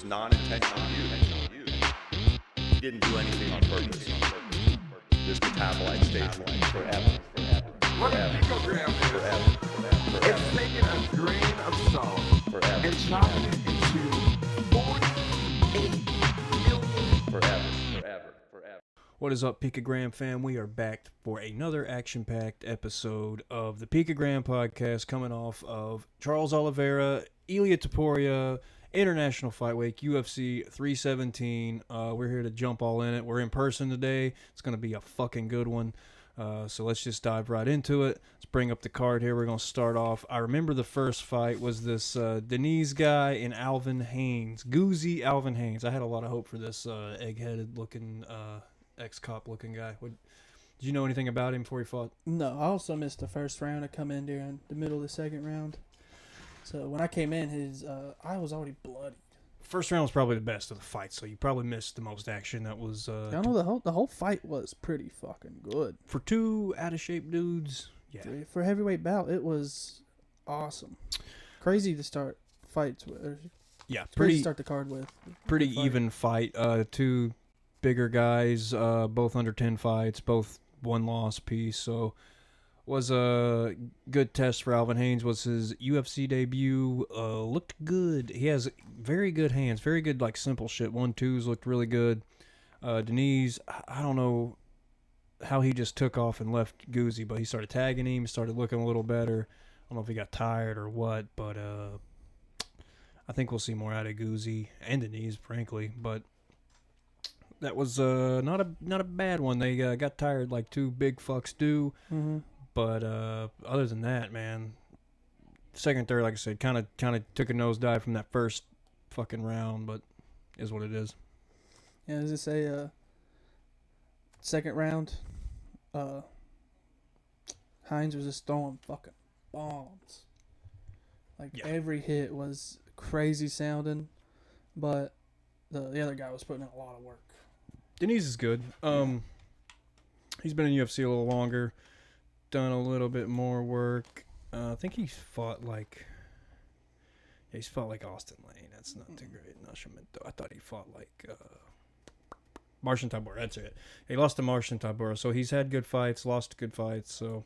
was non-intentional use. He didn't do anything on purpose. This metabolite stays forever. What a picogram is. It's taking a grain of salt and chopping it into 48 million. Forever. What is up, Picogram fam? We are back for another action-packed episode of the Picogram Podcast, coming off of Charles Oliveira, Ilia Topuria, International Fight Week, UFC 317. We're here to jump all in it. We're in person today. It's going to be a fucking good one. So let's just dive right into it. Let's bring up the card here. We're going to start off. I remember the first fight was this Denise guy and Alvin Haynes. Goozy Alvin Haynes. I had a lot of hope for this egg-headed looking ex-cop looking guy. Did you know anything about him before he fought? No, I also missed the first round. I come in during the middle of the second round. So when I came in, his eye was already bloody. First round was probably the best of the fight, so you probably missed the most action. That was I know the whole fight was pretty fucking good. For two out-of-shape dudes. Yeah. For a heavyweight bout, it was awesome. Crazy to start fights with. Yeah, Crazy to start the card with. Pretty even fight. Two bigger guys, both under 10 fights, both one-loss piece. So was a good test for Alvin Haynes. Was his UFC debut. Looked good. He has very good hands. Very good, like, simple shit. 1-2s looked really good. Denise, I don't know how he just took off and left Goozy, but he started tagging him, started looking a little better. I don't know if he got tired or what, but I think we'll see more out of Goozy and Denise, frankly. But that was not a bad one. They got tired like two big fucks do. Mm-hmm. But other than that, man, second, third, like I said, kind of took a nosedive from that first fucking round, but is what it is. Yeah, as I say, second round, Hines was just throwing fucking bombs. Like, every hit was crazy sounding, but the other guy was putting in a lot of work. Denise is good. He's been in UFC a little longer, done a little bit more work. I think he's fought like Austin Lane. That's not too great. Nascimento. I thought he fought like Marcin Tybura. That's it. He lost to Marcin Tybura, so he's had good fights, lost good fights. So,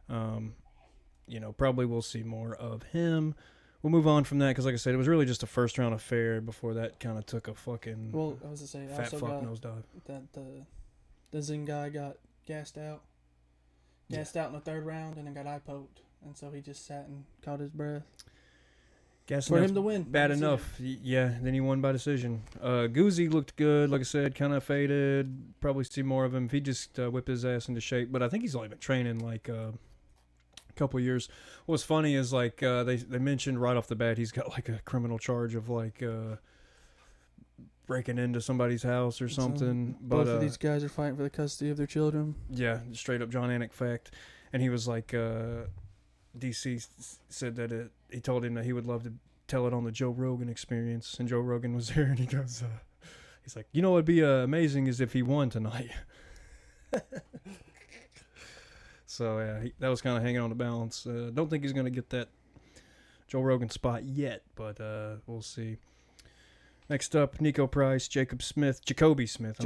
probably we'll see more of him. We'll move on from that because, like I said, it was really just a first round affair before that kind of took a fucking I was to say, fat also fuck got nosedive. that the Zing guy got gassed out in the third round and then got eye poked, and so he just sat and caught his breath. For him to win, bad enough. Yeah, then he won by decision. Goozy looked good, like I said, kind of faded. Probably see more of him if he just whip his ass into shape. But I think he's only been training like a couple of years. What's funny is like they mentioned right off the bat he's got like a criminal charge of like breaking into somebody's house or something. But both of these guys are fighting for the custody of their children. Yeah, straight up John Anik fact. And he was like, DC said that he told him that he would love to tell it on the Joe Rogan Experience, and Joe Rogan was there, and he goes, he's like, what'd be amazing is if he won tonight. So yeah, that was kind of hanging on the balance. Don't think he's gonna get that Joe Rogan spot yet, but we'll see. Next up, Nico Price, Jacoby Smith. Kobe Smith.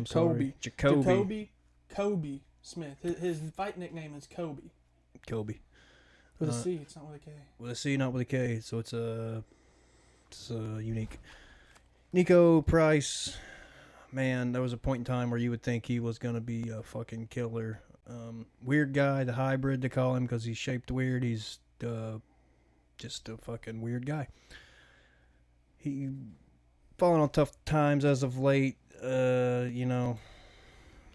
Smith. His fight nickname is Kobe. Kobe. With a C, it's not with a K. With a C, not with a K, so it's unique. Nico Price, man, there was a point in time where you would think he was going to be a fucking killer. Weird guy, the hybrid, they call him, because he's shaped weird. He's just a fucking weird guy. He fallen on tough times as of late, couldn't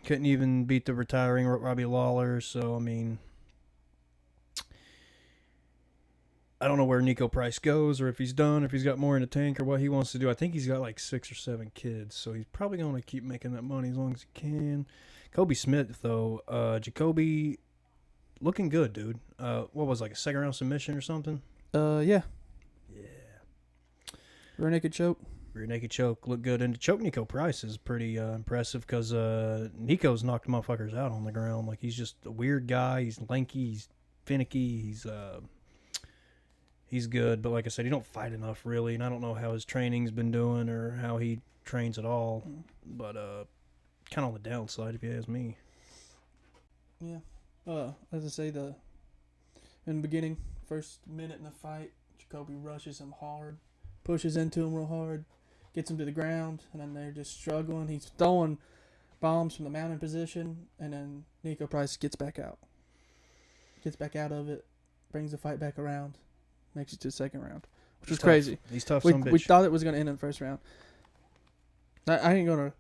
even beat the retiring Robbie Lawler, so, I mean, I don't know where Nico Price goes, or if he's done, if he's got more in the tank, or what he wants to do. I think he's got like 6 or 7 kids, so he's probably going to keep making that money as long as he can. Kobe Smith, though, Jacoby, looking good, dude. What was like a second round submission or something? Yeah. Rear naked choke. Looked good. And to choke Nico Price is pretty impressive because Nico's knocked motherfuckers out on the ground. Like, he's just a weird guy. He's lanky. He's finicky. He's he's good, but like I said, he don't fight enough really, and I don't know how his training's been doing or how he trains at all. But kind of on the downside, if you ask me. Yeah. As I say, in the beginning, first minute in the fight, Jacoby rushes him hard, pushes into him real hard, gets him to the ground, and then they're just struggling. He's throwing bombs from the mounting position, and then Nico Price gets back out. Gets back out of it, brings the fight back around, makes it to the second round, which was crazy. He's tough, We thought it was going to end in the first round. I ain't going to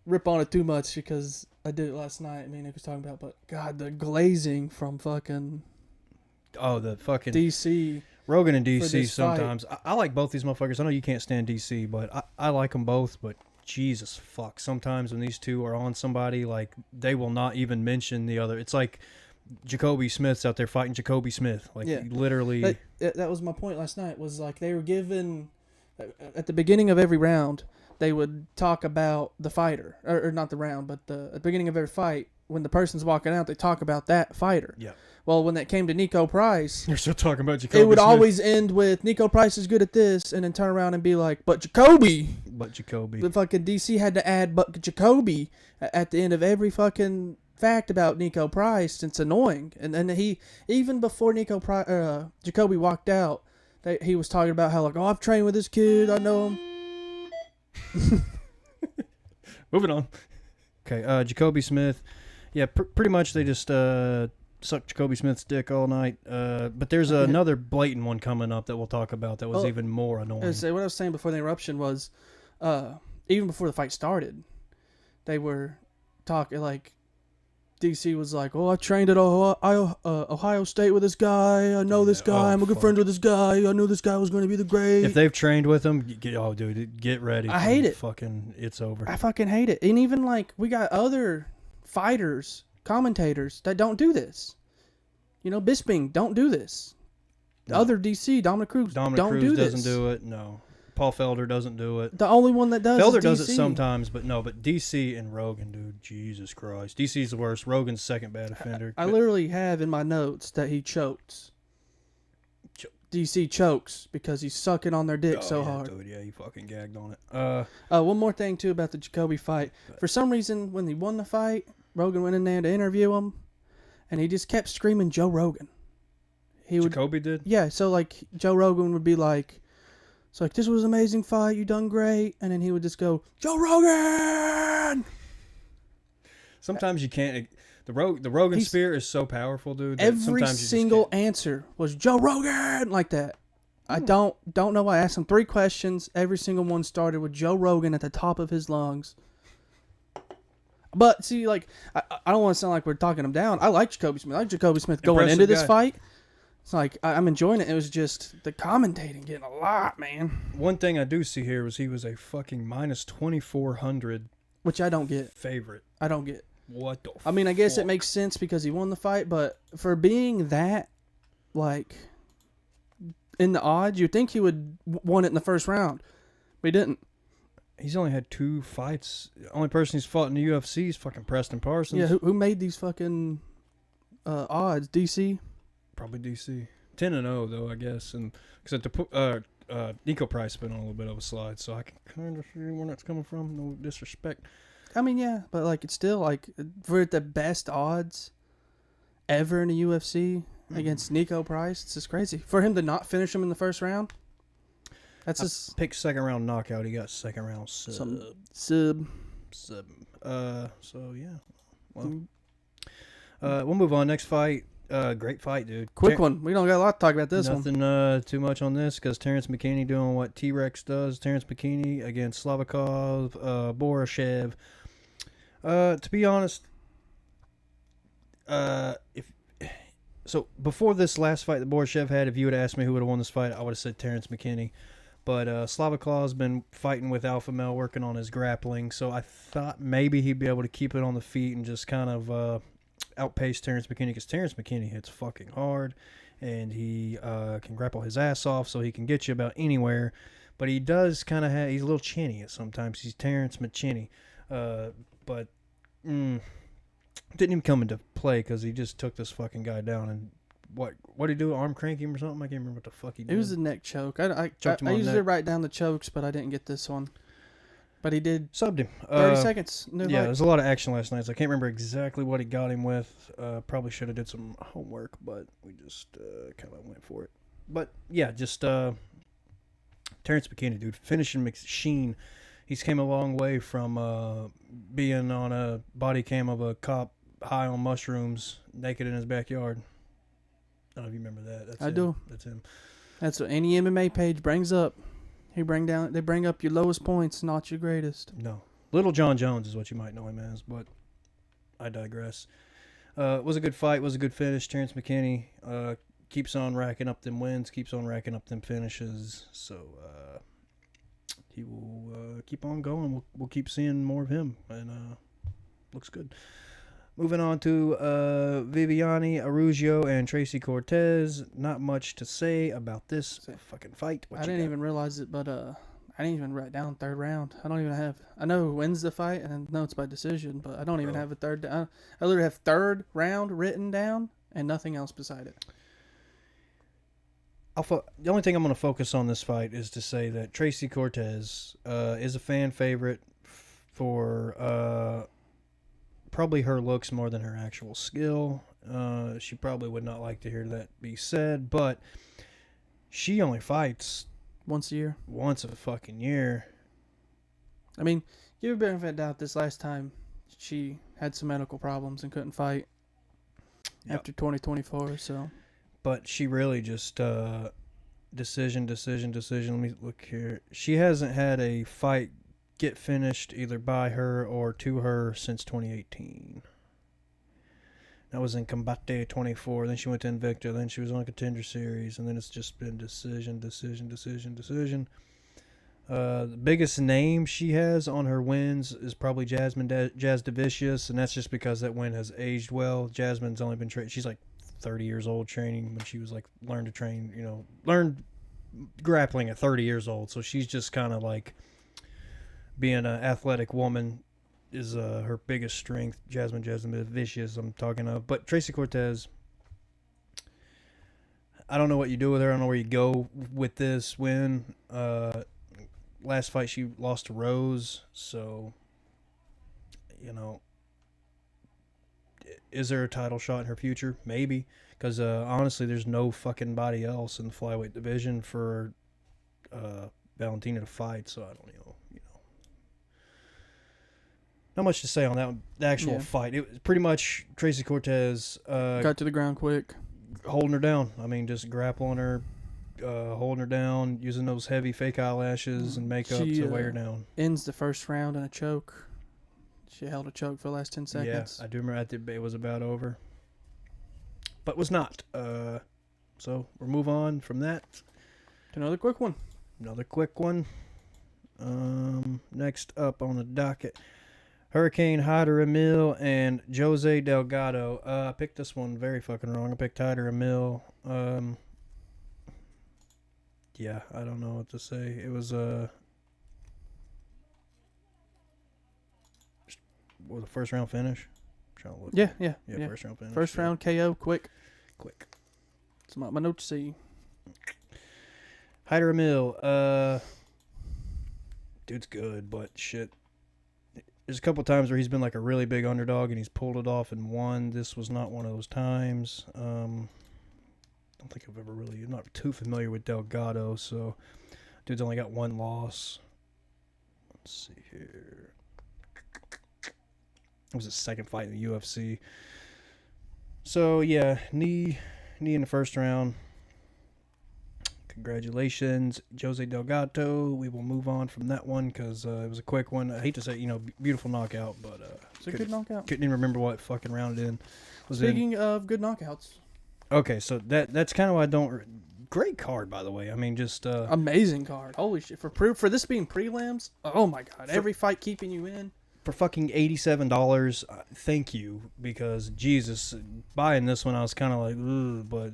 rip on it too much because I did it last night. Me and Nick was talking about, but God, the glazing from fucking the fucking DC. Rogan and DC sometimes. I like both these motherfuckers. I know you can't stand DC, but I like them both. But Jesus fuck, sometimes when these two are on somebody, like they will not even mention the other. It's like Jacoby Smith's out there fighting Jacoby Smith. Like literally. That was my point last night. Was like they were given at the beginning of every round. They would talk about the fighter, or not the round, but at the beginning of every fight, when the person's walking out, they talk about that fighter. Yeah. Well, when that came to Nico Price, you're still talking about Jacoby. It would Smith. always end with Nico Price is good at this, and then turn around and be like, "But Jacoby." The fucking DC had to add "but Jacoby" at the end of every fucking fact about Nico Price. It's annoying. And then he, even before Jacoby walked out, he was talking about how like, "Oh, I've trained with this kid. I know him." Moving on. Okay, Jacoby Smith. Yeah, pretty much they just sucked Jacoby Smith's dick all night. But there's another blatant one coming up that we'll talk about that was even more annoying. What I was saying before the interruption was, even before the fight started, they were talking like, DC was like, "Oh, I trained at Ohio State with this guy. I know this guy. I'm a good friend with this guy. I knew this guy was going to be the great." If they've trained with him, dude, get ready. I hate it. Fucking, it's over. I fucking hate it. And even like we got other fighters, commentators that don't do this. You know, Bisping don't do this. The other DC, Dominic Cruz, don't do this. Doesn't do it. No. Paul Felder doesn't do it. The only one that does Felder is does DC. it sometimes, but DC and Rogan, dude, Jesus Christ. DC's the worst. Rogan's second bad offender. I literally have in my notes that he chokes. DC chokes because he's sucking on their dick so hard. Dude, yeah, he fucking gagged on it. One more thing, too, about the Jacoby fight. For some reason, when he won the fight, Rogan went in there to interview him, and he just kept screaming Joe Rogan. Jacoby did? Yeah, so, like, Joe Rogan would be like, it's like, "This was an amazing fight. You done great." And then he would just go, "Joe Rogan!" Sometimes you can't. The Rogan spear is so powerful, dude. Every single answer was Joe Rogan like that. I don't know why. I asked him 3 questions. Every single one started with Joe Rogan at the top of his lungs. But see, like, I don't want to sound like we're talking him down. I like Jacoby Smith. I like Jacoby Smith going into this fight. It's like, I'm enjoying it. It was just the commentating getting a lot, man. One thing I do see here was he was a fucking minus 2,400. Which I don't get. Favorite. I don't get. What the I mean, I guess fuck? it makes sense because he won the fight, but for being that, like, in the odds, you'd think he would won it in the first round. But he didn't. He's only had 2 fights. The only person he's fought in the UFC is fucking Preston Parsons. Yeah, who made these fucking odds? DC? Probably DC. 10-0 though, I guess, and because Nico Price been on a little bit of a slide, so I can kind of see where that's coming from. No disrespect. I mean, yeah, but like it's still like for the best odds ever in the UFC against Nico Price. It's just crazy for him to not finish him in the first round. That's just picked second round knockout. He got second round sub. So yeah. Well, we'll move on. Next fight. Great fight, dude. Quick one. We don't got a lot to talk about this one. Nothing too much on this because Terrence McKinney doing what T-Rex does. Terrence McKinney against Slavakov, Borashev. To be honest, before this last fight that Borashev had, if you would have asked me who would have won this fight, I would have said Terrence McKinney. But Slavakov's been fighting with Alpha Male, working on his grappling, so I thought maybe he'd be able to keep it on the feet and just kind of outpace Terrence McKinney, because Terrence McKinney hits fucking hard and he can grapple his ass off, so he can get you about anywhere. But he does kind of he's a little chinny at sometimes. He's Terrence McKinney. But didn't even come into play because he just took this fucking guy down and what did he do? Arm crank him or something? I can't remember what the fuck he did. It was a neck choke. I Choked him on usually neck. write down the chokes, but I didn't get this one. But he did Subbed him. 30 seconds. No Yeah, fight. there's a lot of action last night, so I can't remember exactly what he got him with. Probably should have did some homework, but we just kind of went for it. But, yeah, just Terrence McKinney, dude. Finishing machine. He's came a long way from being on a body cam of a cop high on mushrooms, naked in his backyard. I don't know if you remember that. That's I him. do. That's him. That's what any MMA page brings up. They bring up your lowest points, not your greatest. No. Little John Jones is what you might know him as, but I digress. It was a good fight, was a good finish. Terrence McKinney keeps on racking up them wins, keeps on racking up them finishes. So he will keep on going. We'll keep seeing more of him, and looks good. Moving on to Viviane Araujo and Tracy Cortez. Not much to say about this fucking fight. I didn't even realize it, but I didn't even write down third round. I don't even have. I know who wins the fight, and I know it's by decision, but I don't even have a third. I literally have third round written down and nothing else beside it. The only thing I'm going to focus on this fight is to say that Tracy Cortez is a fan favorite for probably her looks more than her actual skill. She probably would not like to hear that be said, but she only fights Once a year. once a fucking year. I mean, give her benefit of the doubt. This last time, she had some medical problems and couldn't fight after 2024. So, But she really just decision. Let me look here. She hasn't had a fight get finished either by her or to her since 2018. That was in Combate 24. Then she went to Invicta. Then she was on Contender Series. And then it's just been decision. The biggest name she has on her wins is probably Jazz Davicius. And that's just because that win has aged well. Jasmine's only been trained. She's like 30 years old training when she was like learned grappling at 30 years old. So she's just kind of like being an athletic woman is her biggest strength. Jasmine Vicious I'm talking of. But Tracy Cortez, I don't know what you do with her. I don't know where you go with this win. Last fight she lost to Rose. So, is there a title shot in her future? Maybe. Because honestly, there's no fucking body else in the flyweight division for Valentina to fight. So I don't know. Not much to say on that one. The actual fight. It was pretty much Tracy Cortez got to the ground quick. Holding her down. I mean, just grappling her, holding her down, using those heavy fake eyelashes and makeup to weigh her down. Ends the first round in a choke. She held a choke for the last 10 seconds. Yeah, I do remember it was about over. But was not. So we'll move on from that. To another quick one. Next up on the docket, Hurricane Hyder Emil and Jose Delgado. I picked this one very fucking wrong. I picked Hyder Emil. Yeah, I don't know what to say. It was a first round finish. I'm trying to look. Yeah. First round finish. First round KO, quick. It's my notes see. Hyder Emil, dude's good, but shit. There's a couple times where he's been like a really big underdog and he's pulled it off and won. This was not one of those times. I don't think I'm not too familiar with Delgado, so dude's only got one loss. Let's see here. It was his second fight in the UFC. So yeah, knee in the first round. Congratulations, Jose Delgado. We will move on from that one because it was a quick one. I hate to say, beautiful knockout, but It's a good knockout. Couldn't even remember what fucking round it was. Speaking of good knockouts. Okay, so that's kind of why I don't. Great card, by the way. I mean, just amazing card. Holy shit! For this being prelims, oh my god! Every fight keeping you in. For fucking $87, thank you, because Jesus, buying this one I was kind of like, ugh, but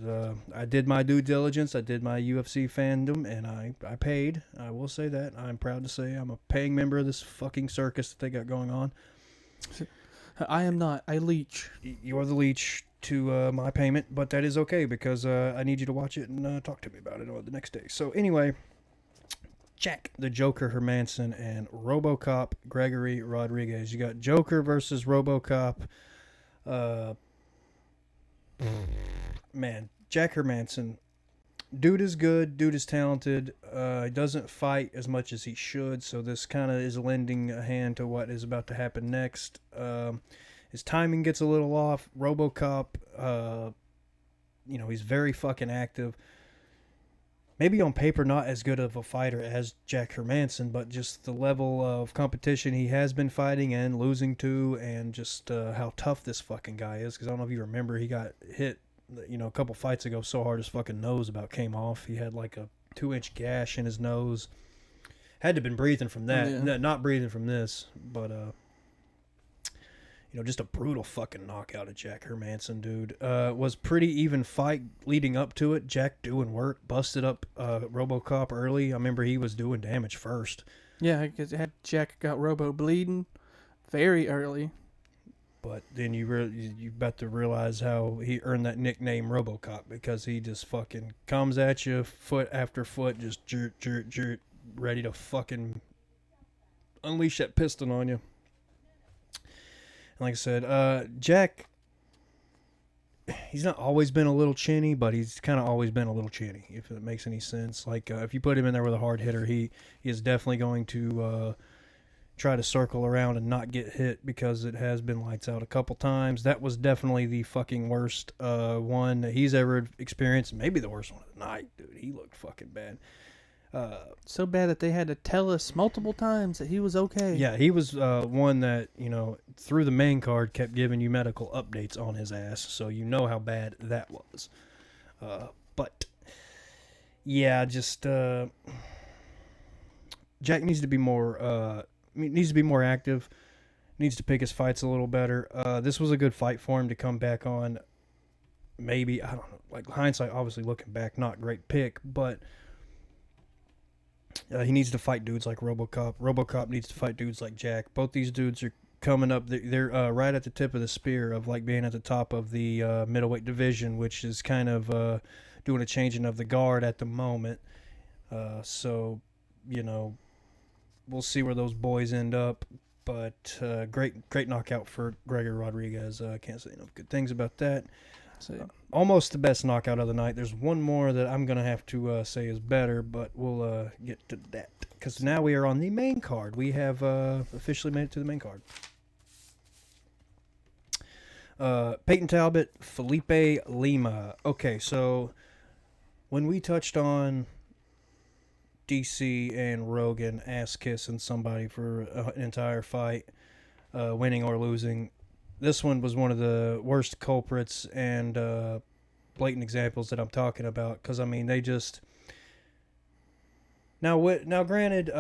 I did my due diligence, I did my UFC fandom, and I paid. I will say that. I'm proud to say I'm a paying member of this fucking circus that they got going on. I am not. I leech. You're the leech to my payment, but that is okay because I need you to watch it and talk to me about it the next day. So anyway, Jack the Joker Hermanson and RoboCop Gregory Rodriguez. You got Joker versus RoboCop. Man, Jack Hermanson. Dude is good. Dude is talented. He doesn't fight as much as he should, so this kind of is lending a hand to what is about to happen next. His timing gets a little off. RoboCop, he's very fucking active. Maybe on paper not as good of a fighter as Jack Hermanson, but just the level of competition he has been fighting and losing to, and just how tough this fucking guy is. Because I don't know if you remember, he got hit, a couple fights ago so hard his fucking nose about came off. He had like a 2-inch gash in his nose. Had to been breathing from that. Yeah. Not breathing from this, but just a brutal fucking knockout of Jack Hermanson, dude. Was pretty even fight leading up to it. Jack doing work, busted up RoboCop early. I remember he was doing damage first. Yeah, because Jack got Robo bleeding very early. But then you about to realize how he earned that nickname RoboCop, because he just fucking comes at you foot after foot, just jerk, ready to fucking unleash that piston on you. And like I said, Jack, he's not always been a little chinny, but he's kind of always been a little chinny, if it makes any sense. Like, if you put him in there with a hard hitter, he is definitely going to try to circle around and not get hit, because it has been lights out a couple times. That was definitely the fucking worst one that he's ever experienced. Maybe the worst one of the night, dude. He looked fucking bad. So bad that they had to tell us multiple times that he was okay. Yeah, he was one that, through the main card kept giving you medical updates on his ass, so you know how bad that was. But, yeah, just Jack needs to be more active, needs to pick his fights a little better. This was a good fight for him to come back on. Maybe, I don't know, like hindsight, obviously looking back, not great pick, but he needs to fight dudes like RoboCop. RoboCop needs to fight dudes like Jack. Both these dudes are coming up. They're right at the tip of the spear of like being at the top of the middleweight division, which is kind of doing a changing of the guard at the moment. So, we'll see where those boys end up. But great knockout for Gregory Rodriguez. I can't say enough good things about that. Almost the best knockout of the night. There's one more that I'm going to have to say is better, but we'll get to that. Because now we are on the main card. We have officially made it to the main card. Peyton Talbot, Felipe Lima. Okay, so when we touched on DC and Rogan ass-kissing somebody for an entire fight, winning or losing, this one was one of the worst culprits and blatant examples that I'm talking about. Because, I mean, they just... Now, granted,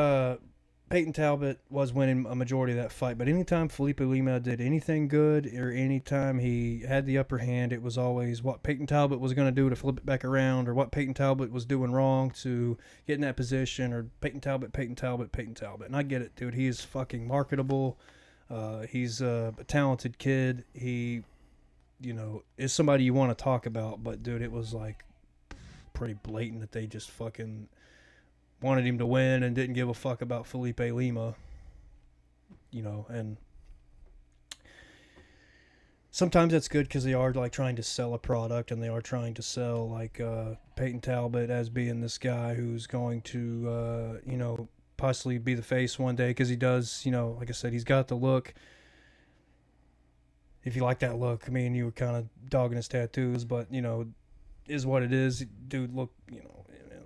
Peyton Talbot was winning a majority of that fight, but anytime Felipe Lima did anything good or anytime he had the upper hand, it was always what Peyton Talbot was going to do to flip it back around, or what Peyton Talbot was doing wrong to get in that position, or Peyton Talbot. And I get it, dude. He is fucking marketable. He's a talented kid. He, is somebody you want to talk about. But, dude, it was, like, pretty blatant that they just fucking wanted him to win and didn't give a fuck about Felipe Lima. And sometimes that's good because they are, like, trying to sell a product, and they are trying to sell, like, Peyton Talbot as being this guy who's going to, possibly be the face one day, because he does, like I said, he's got the look. If you like that look, I mean, you were kind of dogging his tattoos, but, is what it is. Dude, look,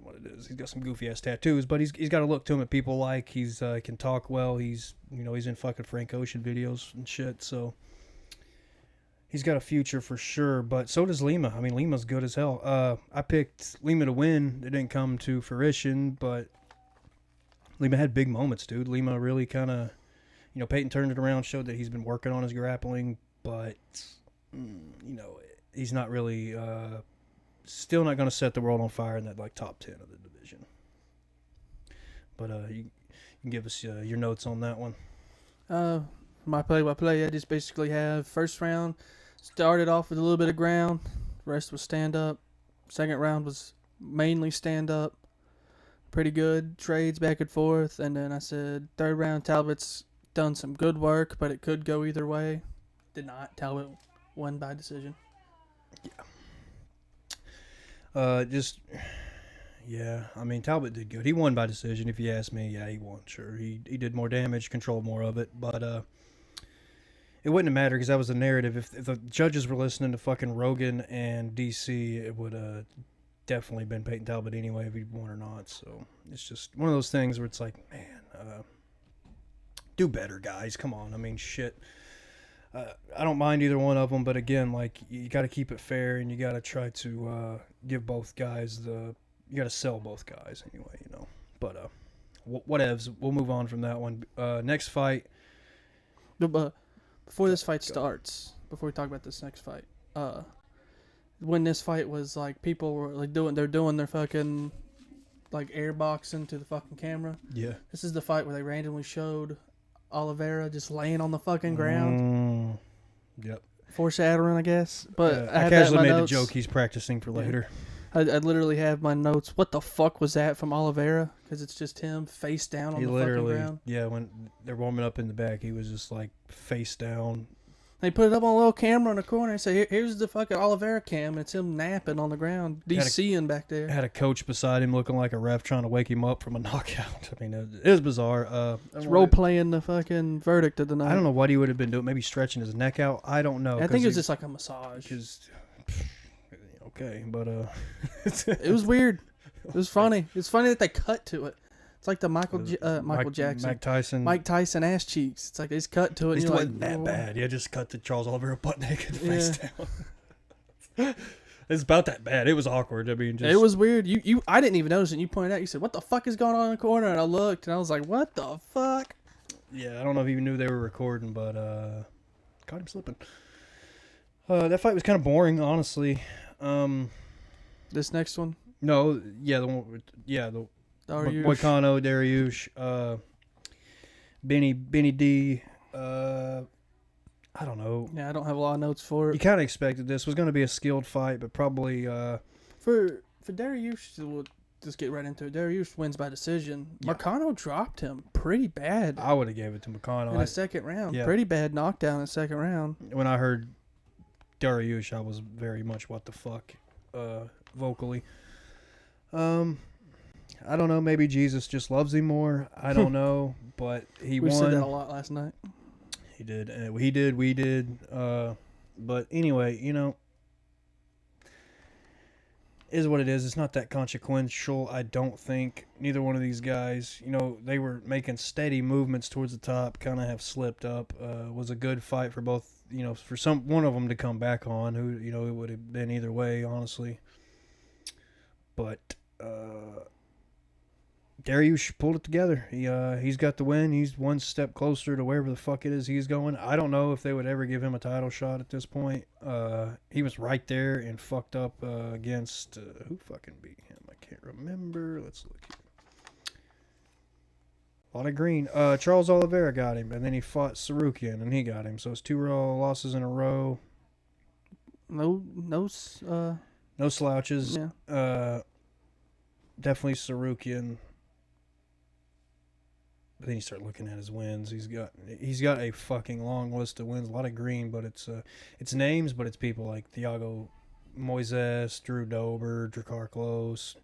what it is. He's got some goofy ass tattoos, but he's got a look to him that people like. He's can talk well. He's in fucking Frank Ocean videos and shit, so he's got a future for sure. But so does Lima. I mean, Lima's good as hell. I picked Lima to win. It didn't come to fruition, but Lima had big moments, dude. Lima really kind of, Peyton turned it around, showed that he's been working on his grappling, but, he's not really, still not going to set the world on fire in that, like, top 10 of the division. But you can give us your notes on that one. my play-by-play, I just basically have first round started off with a little bit of ground, rest was stand up. Second round was mainly stand up, pretty good trades back and forth, and then I said third round Talbot's done some good work, but it could go either way. Did not. Talbot won by decision. Yeah, I mean, Talbot did good. He won by decision, if you ask me. Yeah, he won, sure. He did more damage, controlled more of it, but it wouldn't have mattered because that was the narrative. If the judges were listening to fucking Rogan and DC, it would have definitely been Peyton Talbot anyway if he won or not. So it's just one of those things where it's like, man, do better, guys. Come on. I mean, shit. I don't mind either one of them, but again, like, you got to keep it fair and you got to try to give both guys you got to sell both guys anyway, you know. But whatevs. We'll move on from that one. Next fight. But before this fight starts, before we talk about this next fight, when this fight was like, people were like doing their fucking like airboxing to the fucking camera. Yeah. This is the fight where they randomly showed Oliveira just laying on the fucking ground. Yep. Foreshadowing, I guess. But I casually made the joke he's practicing for later. I literally have my notes. What the fuck was that from Oliveira? Because it's just him face down on the fucking ground. Yeah, when they're warming up in the back, he was just like face down. They put it up on a little camera in the corner and say, here's the fucking Oliveira cam. And it's him napping on the ground. DCing back there. Had a coach beside him looking like a ref trying to wake him up from a knockout. I mean, it was bizarre. It's role-playing the fucking verdict of the night. I don't know what he would have been doing. Maybe stretching his neck out. I don't know. I think it was just like a massage. Okay, but it was weird. It was funny. It's funny that they cut to it. It's like the Mike Tyson ass cheeks. It's like they just cut to it. It And wasn't like, that bad. Yeah, just cut to Charles Oliveira butt naked, face Yeah. down. It's about that bad. It was awkward. I mean, it was weird. I didn't even notice it. You pointed out. You said, "What the fuck is going on in the corner?" And I looked, and I was like, "What the fuck?" Yeah, I don't know if he even knew they were recording, but caught him slipping. That fight was kind of boring, honestly. This next one. No, yeah, the one, the Dariush. Moicano, Dariush, Benny D. I don't know. Yeah, I don't have a lot of notes for You it. kind of expected this was going to be a skilled fight, but probably For Dariush, we'll just get right into it. Dariush wins by decision. Yeah. Moicano dropped him pretty bad I would have gave it to McConnell. in the second round. Yeah. Pretty bad knockdown in the second round. When I heard Dariush, I was very much what the fuck vocally. I don't know. Maybe Jesus just loves him more. I don't know, but he We won. said that a lot last night. He did. He did. We did. But anyway, you know, is what it is. It's not that consequential. I don't think neither one of these guys, you know, they were making steady movements towards the top, kind of have slipped up. Was a good fight for both, you know, for one of them to come back on, who, you know, it would have been either way, honestly. But Dariush pulled it together. He's got the win. He's one step closer to wherever the fuck it is he's going. I don't know if they would ever give him a title shot at this point. He was right there and fucked up against who fucking beat him? I can't remember. Let's look here. A lot of green. Charles Oliveira got him, and then he fought Sarukian, and he got him. So it's 2 losses in a row. No slouches. Yeah. Definitely Sarukian. But then you start looking at his wins. He's got a fucking long list of wins. A lot of green, but it's names, but it's people like Thiago Moises, Drew Dober, Drakkar Klose,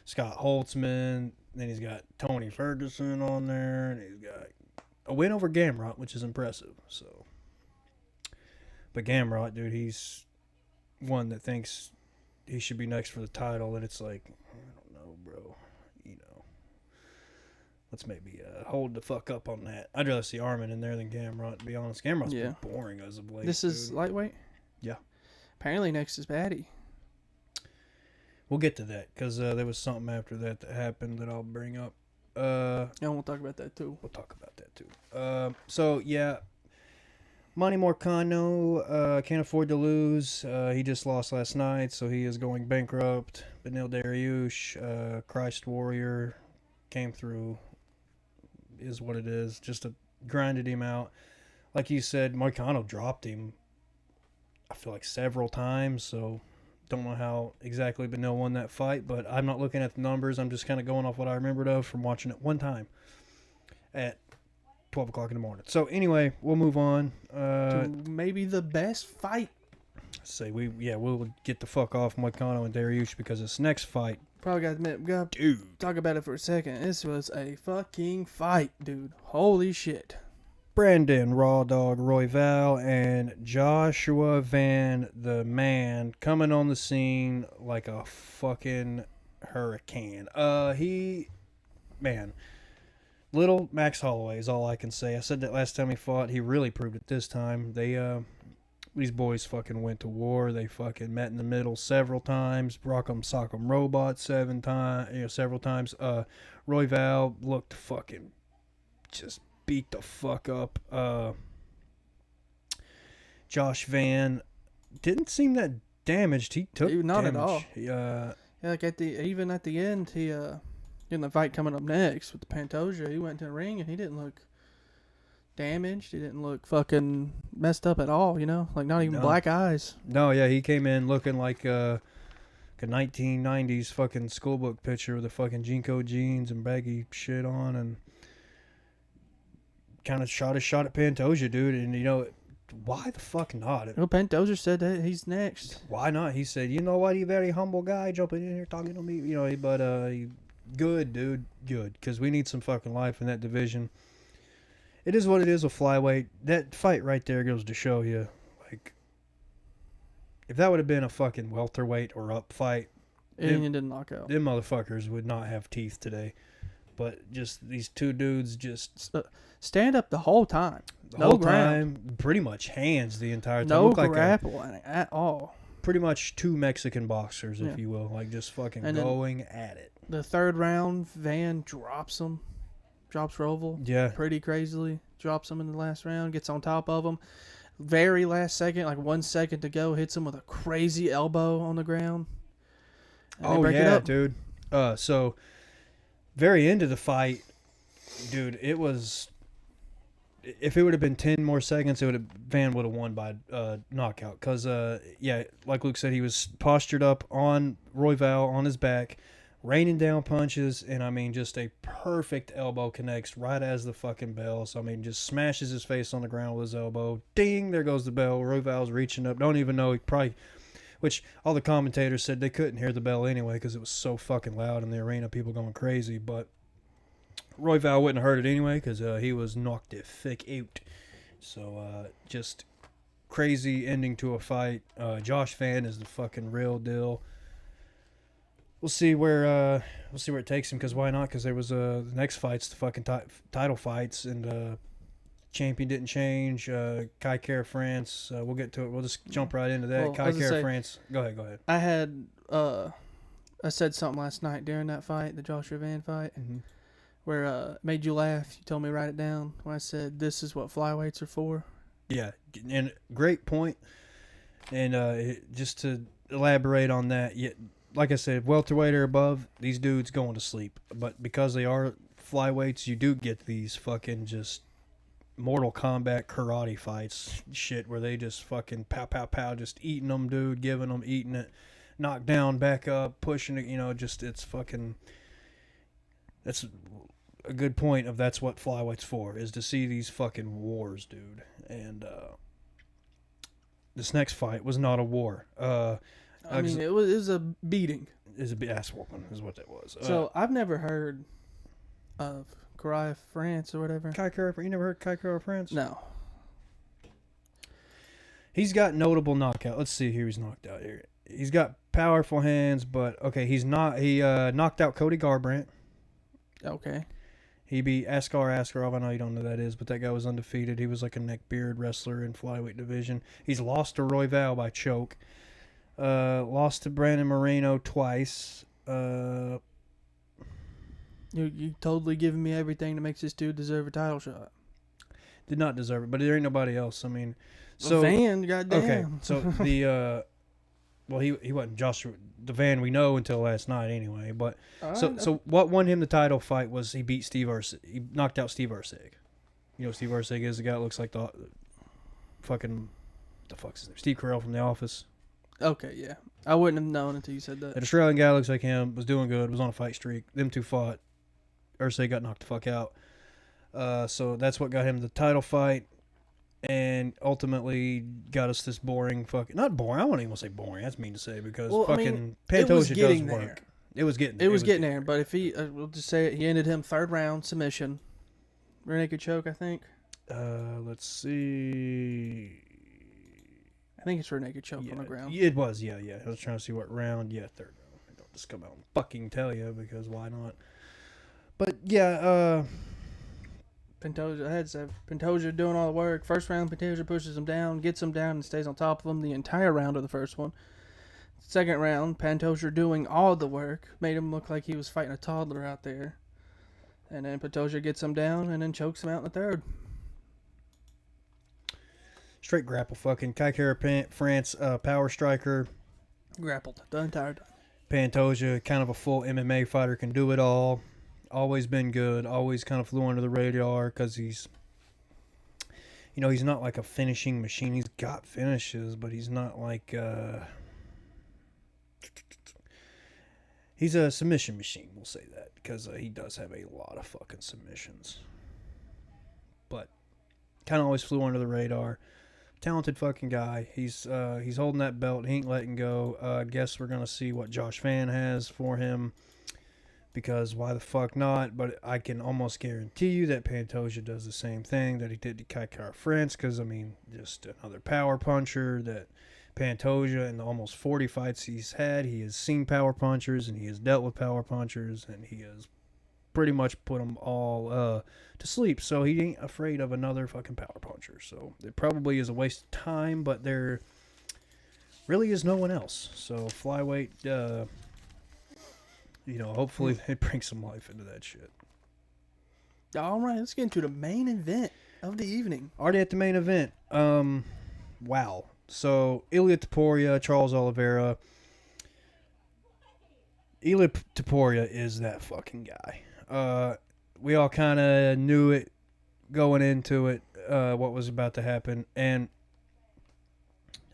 Scott Holtzman. Then he's got Tony Ferguson on there, and he's got a win over Gamrot, which is impressive. So, but Gamrot, dude, he's one that thinks he should be next for the title, and it's like, I don't know, bro. You know, let's maybe hold the fuck up on that. I'd rather see Armin in there than Gamrot, to be honest. Gamrot's been boring as of late. This is lightweight? Yeah. Apparently next is Batty. We'll get to that, because there was something after that happened that I'll bring up. Yeah, we'll talk about that too. We'll talk about that too. So, yeah. Manny Moicano can't afford to lose. He just lost last night, so he is going bankrupt. Benil Dariush, Christ Warrior, came through, is what it is. Just grinded him out. like you said, Moicano dropped him, I feel like several times, so don't know how exactly Benil won that fight, but I'm not looking at the numbers. I'm just kind of going off what I remembered of from watching it one time at 12 o'clock in the morning. So anyway, we'll move on. To maybe the best fight. We'll get the fuck off Moicano and Dariush because this next fight, Probably got to admit, we got to dude. talk about it for a second. This was a fucking fight, dude. Holy shit. Brandon Raw Dog Royval and Joshua Van the Man coming on the scene like a fucking hurricane. Little Max Holloway is all I can say. I said that last time he fought. He really proved it this time. These boys fucking went to war. They fucking met in the middle several times. Rock'em Sock'em Robot several times. Royval looked fucking just beat the fuck up. Josh Van didn't seem that damaged. He took Not damage. at all. Yeah, like at the end, he in the fight coming up next with the Pantoja, he went to the ring and he didn't look damaged. He didn't look fucking messed up at all. Like not even black eyes. No, yeah, he came in looking like a 1990s fucking schoolbook picture with the fucking Jinko jeans and baggy shit on, and kind of shot a shot at Pantoja, dude. And why the fuck not? Well, Pantoja said that he's next. Why not? He said, you know what, you very humble guy jumping in here talking to me, but good, dude, good, because we need some fucking life in that division. It is what it is with flyweight. That fight right there goes to show you, like, if that would have been a fucking welterweight or up fight, And he didn't knock out. them motherfuckers would not have teeth today. But just these two dudes just stand up the whole time. the No whole ground. time, pretty much hands the entire time. No Looked like grappling at all. pretty much two Mexican boxers, Yeah. if you will, like just fucking And then- going at it. The third round, Van drops him. Drops Roval. Yeah. Pretty crazily. Drops him in the last round. Gets on top of him. Very last second, like 1 second to go, hits him with a crazy elbow on the ground. And they break it up. dude. So very end of the fight, dude, it was. If it would have been 10 more seconds, Van would have won by knockout. Because, like Luke said, he was postured up on Royval on his back, raining down punches, and, I mean, just a perfect elbow connects right as the fucking bell. So, I mean, just smashes his face on the ground with his elbow. Ding, there goes the bell. Royval's reaching up. Don't even know. He probably, which all the commentators said they couldn't hear the bell anyway because it was so fucking loud in the arena, people going crazy. But Royval wouldn't have heard it anyway because he was knocked the fuck out. So just crazy ending to a fight. Josh Van is the fucking real deal. We'll see where it takes him, because why not? Because there was the next fight's the fucking title fights, and champion didn't change. Kai Kara France. We'll get to it. We'll just jump right into that. Well, Kai Kara France. Go ahead. I said something last night during that fight, the Joshua Van fight, where it made you laugh. You told me to write it down when I said this is what flyweights are for. Yeah, and great point. And just to elaborate on that, like I said, welterweight or above, these dudes going to sleep. But because they are flyweights, you do get these fucking just Mortal Kombat karate fights shit where they just fucking pow, pow, pow, just eating them, dude, giving them, eating it, knock down, back up, pushing it, just it's fucking... That's a good point of that's what flyweights for, is to see these fucking wars, dude. And this next fight was not a war. I mean, it was a beating. It was a ass whooping, is what that was. So I've never heard of Kara France or whatever. Kai Kara, you never heard Kai Kara France? No. He's got notable knockout. Let's see who he's knocked out here. He's got powerful hands, but okay, he knocked out Cody Garbrandt. Okay. He beat Askar Askarov. I know you don't know who that is, but that guy was undefeated. He was like a neckbeard wrestler in flyweight division. He's lost to Royval by choke. Lost to Brandon Moreno twice. You totally giving me everything that makes this dude deserve a title shot. Did not deserve it, but there ain't nobody else. I mean, so Van, goddamn. okay. So the well, he wasn't Joshua the Van we know until last night anyway. But so what won him the title fight was he beat Steve He knocked out Steve Ursig. You know, Steve Arcega is the guy that looks like the fucking, the fuck's his name? Steve Carell from The Office. Okay, yeah. I wouldn't have known until you said that. An Australian guy looks like him, was doing good, was on a fight streak. Them two fought. Arcega got knocked the fuck out. So that's what got him the title fight. And ultimately got us this boring fucking... Not boring, I wouldn't even say boring. That's mean to say because Pantoja does work. It was getting there. It was getting there, but if he... we'll just say it, he ended him third round submission. Rear naked choke, I think. Let's see... I think it's rear naked choke on the ground. It was, yeah. I was trying to see what round. Yeah, third round. I don't just come out and fucking tell you because why not? But yeah, Pantoja doing all the work. First round, Pantoja pushes him down, gets him down, and stays on top of him the entire round of the first one. Second round, Pantoja doing all the work, made him look like he was fighting a toddler out there. And then Pantoja gets him down and then chokes him out in the third. straight grapple fucking. Kai Kara France, power striker. Grappled the entire time. Pantoja, kind of a full MMA fighter, can do it all. Always been good. Always kind of flew under the radar because he's, you know, he's not like a finishing machine. He's got finishes, but he's not like, he's a submission machine, we'll say that, because he does have a lot of fucking submissions. But kind of always flew under the radar. Talented fucking guy. He's holding that belt. He ain't letting go. I guess we're going to see what Josh Fan has for him, because why the fuck not? But I can almost guarantee you that Pantoja does the same thing that he did to Kai Kara France, because, I mean, just another power puncher that Pantoja, in the almost 40 fights he's had, he has seen power punchers, and he has dealt with power punchers, and he has pretty much put them all to sleep. So he ain't afraid of another fucking power puncher. So it probably is a waste of time, but there really is no one else. So flyweight, you know, hopefully they bring some life into that shit. All right, let's get into the main event of the evening. Already at the main event. Wow. So Ilia Topuria, Charles Oliveira. Ilia Topuria is that fucking guy. We all kind of knew it going into it, what was about to happen, and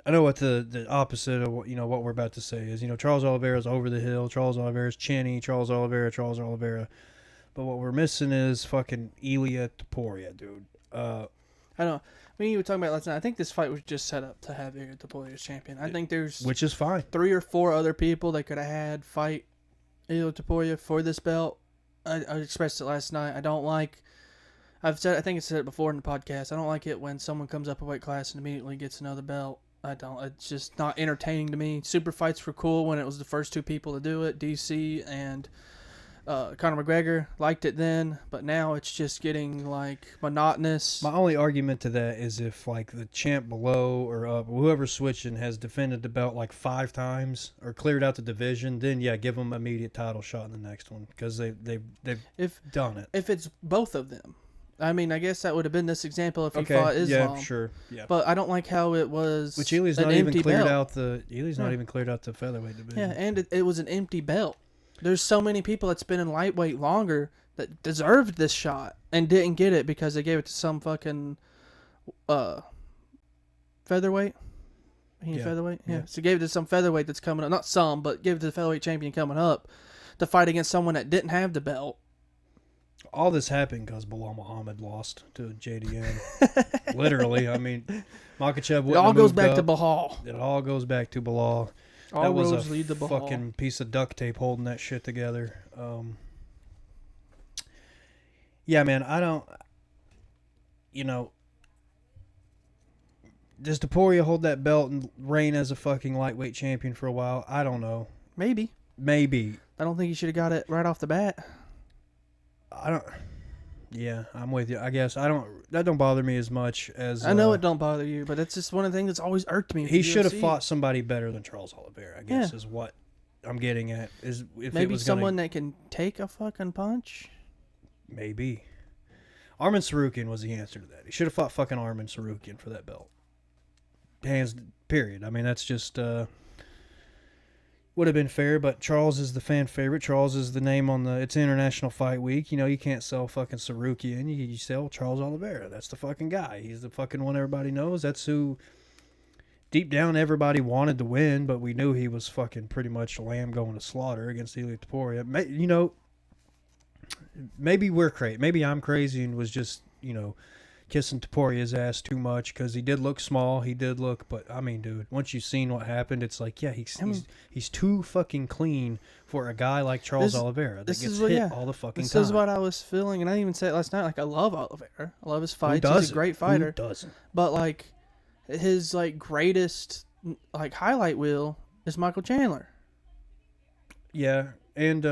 I know what the opposite of what, you know, what we're about to say is. You know, Charles Oliveira's over the hill, Charles Oliveira's chinny, Charles Oliveira. But what we're missing is fucking Ilia Topuria, dude. I know. I mean, you were talking about last night. I think this fight was just set up to have Ilia Topuria as champion. I think there's, which is fine, 3 or 4 other people they could have had fight Ilia Topuria for this belt. I expressed it last night. I don't like. I think I said it before in the podcast. I don't like it when someone comes up a weight class and immediately gets another belt. I don't. It's just not entertaining to me. Super fights were cool when it was the first 2 people to do it. DC and Conor McGregor liked it then, but now it's just getting like monotonous. My only argument to that is if like the champ below or up, whoever's switching has defended the belt like 5 times or cleared out the division, then yeah, give them immediate title shot in the next one, because they've done it. If it's both of them, I mean, I guess that would have been this example if he fought Islam. Yeah, sure. Yeah. But I don't like how it was. Which Ili's not even cleared out the. Ili's not even cleared out the featherweight division. Yeah, and it was an empty belt. There's so many people that's been in lightweight longer that deserved this shot and didn't get it because they gave it to some fucking featherweight. Featherweight? Yeah. So gave it to some featherweight that's coming up. Not some, but gave it to the featherweight champion coming up to fight against someone that didn't have the belt. All this happened because Bilal Muhammad lost to JDM. Literally. I mean, Makhachev It all goes back to Bilal. It all goes back to Bilal. All that was roads a lead to Bilal. fucking piece of duct tape holding that shit together. Yeah, man, I don't... You know... Does Topuria hold that belt and reign as a fucking lightweight champion for a while? I don't know. Maybe. I don't think he should have got it right off the bat. I don't... Yeah, I'm with you. I guess that don't bother me as much as... I know it don't bother you, but it's just one of the things that's always irked me. He should have fought somebody better than Charles Oliveira, I guess, is what I'm getting at. Is if maybe it was someone that can take a fucking punch? Maybe. Arman Sarukian was the answer to that. He should have fought fucking Arman Sarukian for that belt. Hands, period. I mean, that's just... would have been fair, but Charles is the fan favorite. Charles is the name on it's International Fight Week. You know, you can't sell fucking Sarukian. You sell Charles Oliveira. That's the fucking guy. He's the fucking one everybody knows. That's who, deep down, everybody wanted to win, but we knew he was fucking pretty much a lamb going to slaughter against Ilia Topuria. You know, maybe we're crazy. Maybe I'm crazy and was just, you know, kissing Topuria's ass too much because he did look small. He did look, but I mean, dude, once you've seen what happened, it's like, yeah, he's too fucking clean for a guy like Charles Oliveira that gets hit all the fucking time. This is what I was feeling, and I even said it last night. Like, I love Oliveira. I love his fights. He's a great fighter. Who doesn't? But like, his like greatest like highlight reel is Michael Chandler. Yeah. And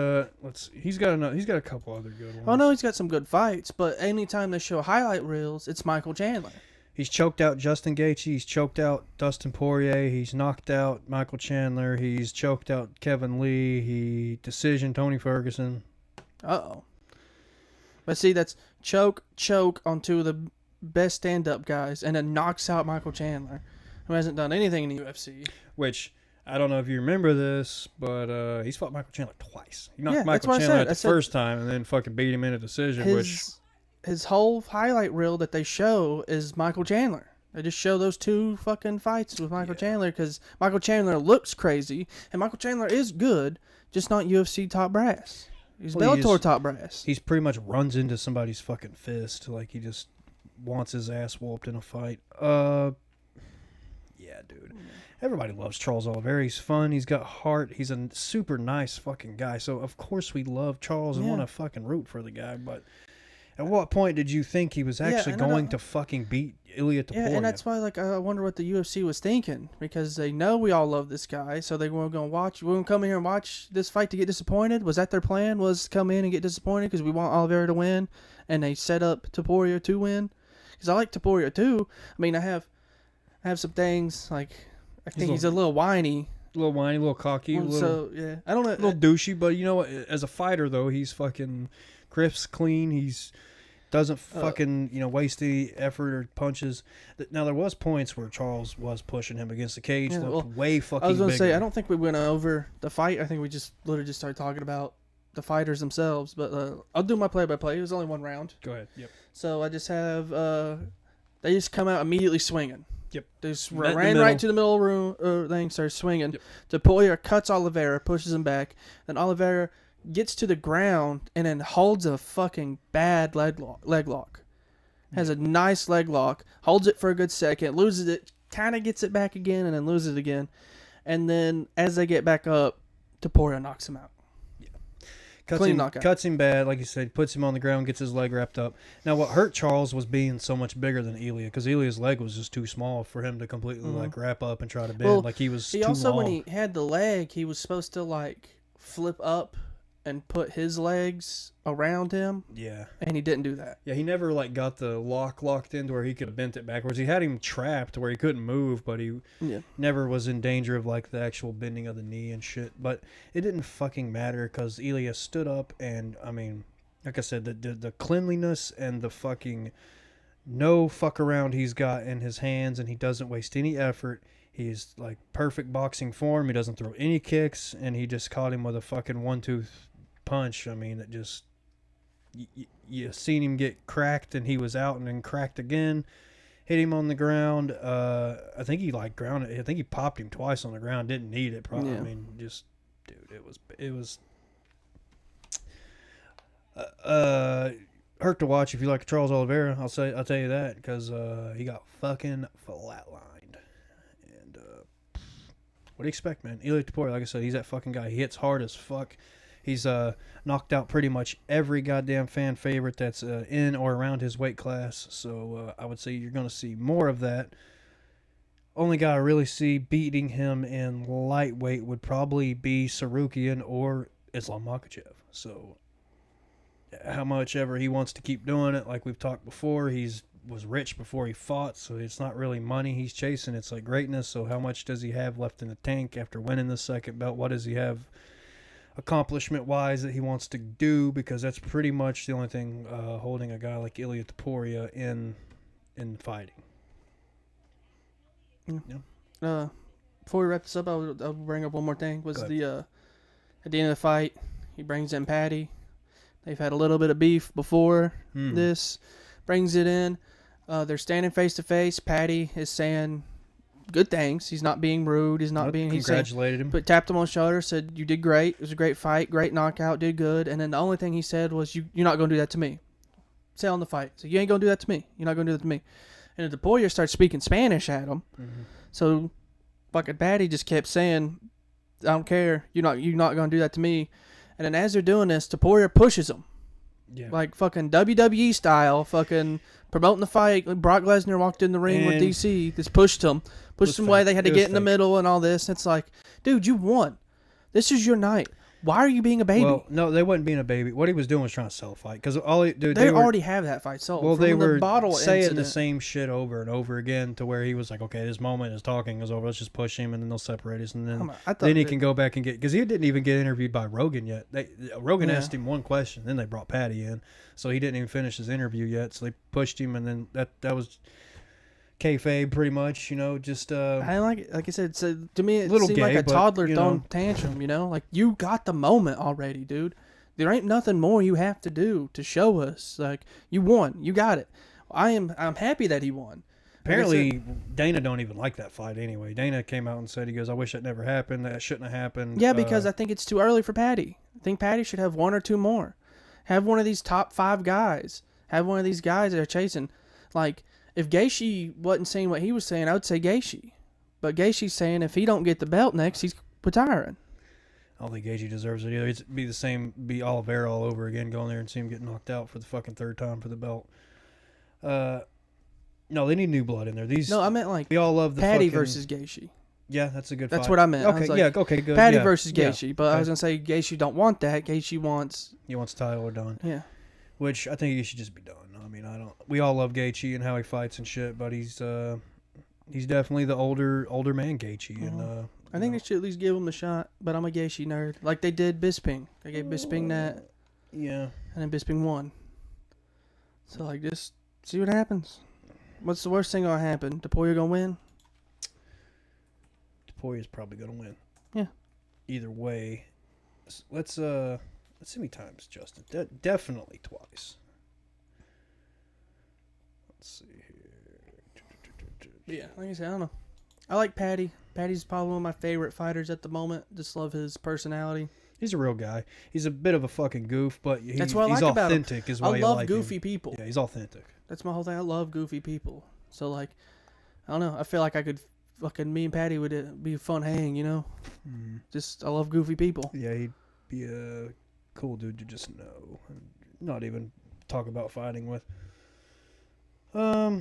let's see. He's got a couple other good ones. Oh no, he's got some good fights, but anytime they show highlight reels, it's Michael Chandler. He's choked out Justin Gaethje. He's choked out Dustin Poirier. He's knocked out Michael Chandler. He's choked out Kevin Lee. He decision Tony Ferguson. Uh-oh. But see, that's choke on two of the best stand-up guys, and then knocks out Michael Chandler, who hasn't done anything in the UFC. Which, I don't know if you remember this, but he's fought Michael Chandler twice. He knocked Yeah, that's Michael what I Chandler said. out the first time and then fucking beat him in a decision, His whole highlight reel that they show is Michael Chandler. They just show those two fucking fights with Michael Chandler because Michael Chandler looks crazy, and Michael Chandler is good, just not UFC top brass. He's Bellator top brass. He's pretty much runs into somebody's fucking fist. Like, he just wants his ass whooped in a fight. Yeah, dude. Everybody loves Charles Oliveira. He's fun. He's got heart. He's a super nice fucking guy. So, of course, we love Charles and want to fucking root for the guy. But at what point did you think he was actually going to fucking beat Ilia Topuria? Yeah, and that's why, like, I wonder what the UFC was thinking, because they know we all love this guy, so they were going to watch. We're going to come here and watch this fight to get disappointed. Was that their plan? Was come in and get disappointed because we want Oliveira to win, and they set up Topuria to win? Because I like Topuria too. I mean, I have some things like. I think he's a little whiny. A little whiny, a little cocky. Yeah. I don't know. A little douchey, but you know what? As a fighter, though, he's fucking crisp, clean. He's doesn't fucking, waste any effort or punches. Now, there was points where Charles was pushing him against the cage. Looked way fucking I was going to bigger. say, I don't think we went over the fight. I think we just literally just started talking about the fighters themselves. But I'll do my play-by-play. It was only one round. Go ahead. Yep. So I just have, they just come out immediately swinging. Yep. They just ran right to the middle of the room, thing, started swinging. Yep. Topuria cuts Oliveira, pushes him back. Then Oliveira gets to the ground and then holds a fucking bad leg lock. Has a nice leg lock, holds it for a good second, loses it, kind of gets it back again, and then loses it again. And then as they get back up, Topuria knocks him out. Clean knockout. Cuts him bad, like you said, puts him on the ground, gets his leg wrapped up. Now, what hurt Charles was being so much bigger than Ilia, because Ilia's leg was just too small for him to completely wrap up and try to bend. Like, he was too long. When he had the leg, he was supposed to like flip up and put his legs around him. Yeah. And he didn't do that. Yeah, he never like got the locked in to where he could have bent it backwards. He had him trapped where he couldn't move, but he never was in danger of like the actual bending of the knee and shit. But it didn't fucking matter because Ilia stood up and, I mean, like I said, the cleanliness and the fucking no fuck around he's got in his hands, and he doesn't waste any effort. He's like perfect boxing form. He doesn't throw any kicks, and he just caught him with a fucking 1-2 punch. I mean, it just you seen him get cracked, and he was out, and then cracked again. Hit him on the ground. I think he like grounded. I think he popped him twice on the ground. Didn't need it. Probably. Yeah. I mean, just dude, it was hurt to watch if you like Charles Oliveira. I'll tell you that because he got fucking flatlined. And what do you expect, man? Ilia Topuria, like I said, he's that fucking guy. He hits hard as fuck. He's knocked out pretty much every goddamn fan favorite that's in or around his weight class. So I would say you're going to see more of that. Only guy I really see beating him in lightweight would probably be Sarukian or Islam Makhachev. So how much ever he wants to keep doing it, like we've talked before, was rich before he fought, so it's not really money he's chasing. It's like greatness. So how much does he have left in the tank after winning the second belt? What does he have accomplishment-wise that he wants to do? Because that's pretty much the only thing holding a guy like Ilia Topuria in fighting. Yeah. before we wrap this up, I'll bring up one more thing. Was Go the at the end of the fight, he brings in Patty. They've had a little bit of beef before this. Brings it in. They're standing face to face. Patty is saying good things. He's not being rude. He's not being. He's congratulated him. But tapped him on the shoulder, said, "You did great. It was a great fight, great knockout, did good." And then the only thing he said was, "You're not gonna do that to me." Selling the fight. So you ain't gonna do that to me. You're not gonna do that to me. And the Poirier starts speaking Spanish at him. So fucking Patty just kept saying, "I don't care. You're not gonna do that to me." And then as they're doing this, Poirier pushes him. Yeah. Like fucking WWE style, fucking promoting the fight. Brock Lesnar walked in the ring with And DC. Just pushed him away. They had to It was get in the fake. middle and all this. And it's like, dude, you won. This is your night. Why are you being a baby? Well, no, they wasn't being a baby. What he was doing was trying to sell a fight because they already have that fight sold. Well, From they the were bottle saying incident. the same shit over and over again to where he was like, okay, this moment is talking is over. Let's just push him and then they'll separate us. And then, I thought then he that- can go back and get, because he didn't even get interviewed by Rogan yet. Rogan Yeah. asked him one question, then they brought Patty in. So he didn't even finish his interview yet. So they pushed him and then that was kayfabe pretty much, just I like it. Like I said, to me, it Little seemed like gay, a but, toddler you throwing know. tantrum. Like you got the moment already, dude. There ain't nothing more you have to do to show us. Like you won, you got it. I'm happy that he won. apparently Dana don't even like that fight anyway. Dana came out and said, he goes, I wish that never happened. That shouldn't have happened. Yeah, because I think it's too early for Patty. I think Patty should have one or two more. Have one of these top 5 guys. Have one of these guys that are chasing. Like, if Gaethje wasn't saying what he was saying, I would say Gaethje. But Gaethje's saying if he don't get the belt next, he's retiring. I don't think Gaethje deserves it either. It'd be the same, be Oliveira all over again, going there and see him get knocked out for the fucking 3rd time for the belt. No, they need new blood in there. No, I meant like we all love the Patty fucking, versus Gaethje. Yeah, that's a good That's fight. what I meant. I Okay, was like, yeah, okay, good. Patty yeah, versus yeah. Gaethje. But I was going to say Gaethje don't want that. Gaethje wants... He wants Tyler done. Yeah. Which I think he should just be done. I mean, we all love Gaethje and how he fights and shit, but he's definitely the older man Gaethje. And I think they should at least give him a shot, but I'm a Gaethje nerd. Like they did Bisping. They gave Bisping that, yeah. and then Bisping won. So, like, just see what happens. What's the worst thing gonna happen? Poirier gonna win? Poirier's probably gonna win. Yeah. Either way, let's see how many times, Justin. Definitely twice. Let's see here. Yeah, like I said, I don't know. I like Patty. Patty's probably one of my favorite fighters at the moment. Just love his personality. He's a real guy. He's a bit of a fucking goof, but That's what I he's like about him. authentic. Is why I you love like goofy him. people. Yeah, he's authentic. That's my whole thing. I love goofy people. So, like, I don't know. I feel like I could fucking, me and Patty would be a fun hang, Just, I love goofy people. Yeah, he'd be a cool dude to just know, and not even talk about fighting with. I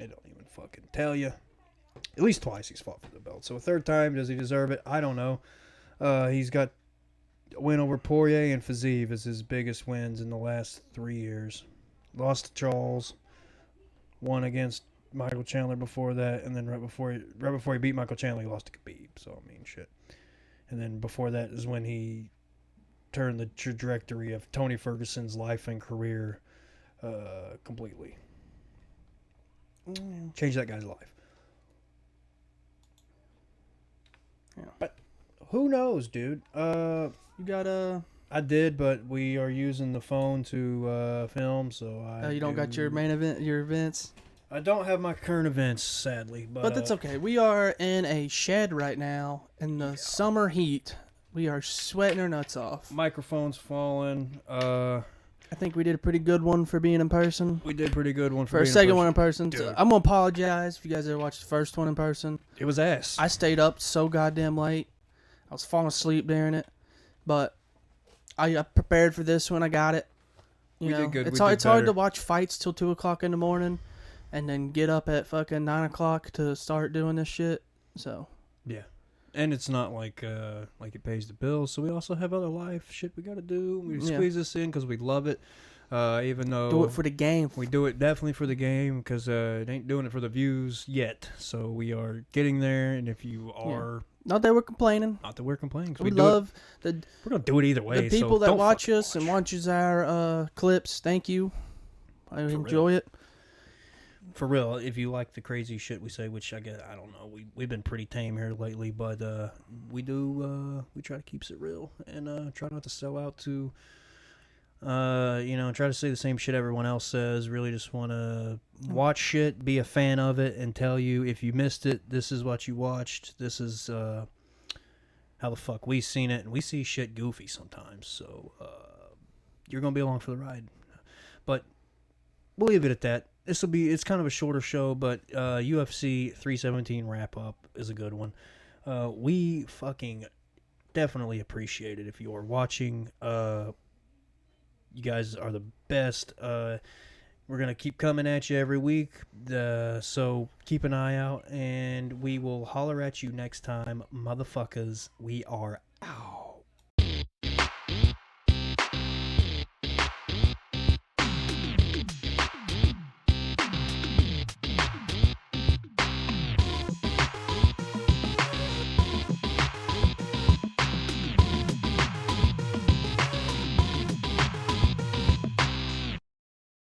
don't even fucking tell you. At least twice he's fought for the belt. So a 3rd time, does he deserve it? I don't know. He's got a win over Poirier and Fiziev as his biggest wins in the last 3 years. Lost to Charles, won against Michael Chandler before that, and then right before he beat Michael Chandler, he lost to Khabib. So I mean, shit. And then before that is when he turned the trajectory of Tony Ferguson's life and career completely. Changed that guy's life. Yeah. But who knows, dude? You got I did, but we are using the phone to film, so you don't got your main event, your events. I don't have my current events, sadly, but But that's okay. We are in a shed right now in the summer heat. We are sweating our nuts off. Microphone's falling. I think we did a pretty good one for being in person. We did pretty good one For a being second in one person. in person. So Dude. I'm going to apologize if you guys ever watched the first one in person. It was ass. I stayed up so goddamn late. I was falling asleep during it. But I prepared for this one. I got it. We did good. It's We did it's hard better. to watch fights till 2 o'clock in the morning and then get up at fucking 9 o'clock to start doing this shit. So, Yeah. And it's not like it pays the bills, so we also have other life shit we got to do. We Yeah. squeeze this in because we love it, even though do it for the game. we do it definitely for the game because it ain't doing it for the views yet. So we are getting there, and if you are Not that we're complaining. not that we're complaining, 'cause We do love we're gonna do it either way. the people so that don't watch fucking us and watches our clips. Thank you. I enjoy it. For real, if you like the crazy shit we say, which I don't know, we've been pretty tame here lately, but we try to keep it real and try not to sell out to, try to say the same shit everyone else says. Really just want to watch shit, be a fan of it, and tell you if you missed it, this is what you watched. This is how the fuck we seen it, and we see shit goofy sometimes, so you're gonna be along for the ride. But we'll leave it at that. It's kind of a shorter show, but UFC 317 wrap up is a good one. We fucking definitely appreciate it if you are watching. You guys are the best. We're going to keep coming at you every week, so keep an eye out, and we will holler at you next time, motherfuckers. We are out.